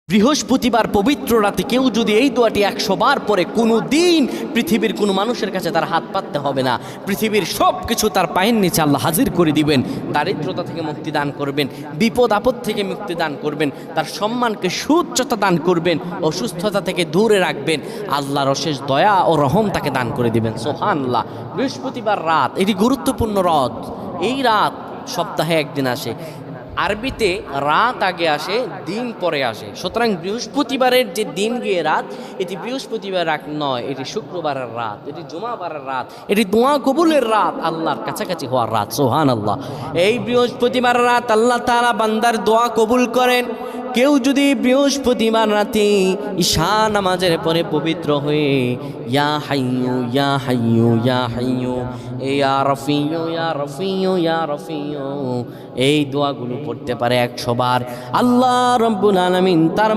বৃহস্পতিবার পবিত্র রাতে কেউ যদি এই দোয়াটি 100 বার পরে কোনো দিন পৃথিবীর কোনো মানুষের কাছে তার হাত পাততে হবে না। পৃথিবীর সব কিছু তার পায়ের নিচে আল্লাহ হাজির করে দিবেন। দারিদ্রতা থেকে মুক্তি দান করবেন, বিপদ আপদ থেকে মুক্তি দান করবেন, তার সম্মানকে সুউচ্চতা দান করবেন, অসুস্থতা থেকে দূরে রাখবেন। আল্লাহর অশেষ দয়া ও রহম তাকে দান করে দিবেন। সুবহানাল্লাহ। বৃহস্পতিবার রাত এটি গুরুত্বপূর্ণ রাত। এই রাত সপ্তাহে একদিন আসে। আরবিতে রাত আগে আসে, দিন পরে আসে। সুতরাং বৃহস্পতিবারের যে দিন গিয়ে রাত, এটি বৃহস্পতিবার রাত নয়, এটি শুক্রবারের রাত, এটি জুমাবারের রাত, এটি দোয়া কবুলের রাত, আল্লাহর কাছাকাছি হওয়ার রাত। সুবহানাল্লাহ। এই বৃহস্পতিবার রাত আল্লাহ তাআলা বান্দার দোয়া কবুল করেন। কেউ যদি বৃহস্পতিবার রাতে ঈশা নামাজের পরে পবিত্র হয়ে ইয়া হাইয়ু ইয়া হাইয়ু ইয়া হাইয়ু ইয়া রফিয়ু ইয়া রফিয়ু ইয়া রফিয়ু এই দোয়াগুলো পড়তে পারে 100 বার, আল্লাহ রাব্বুল আলামিন তার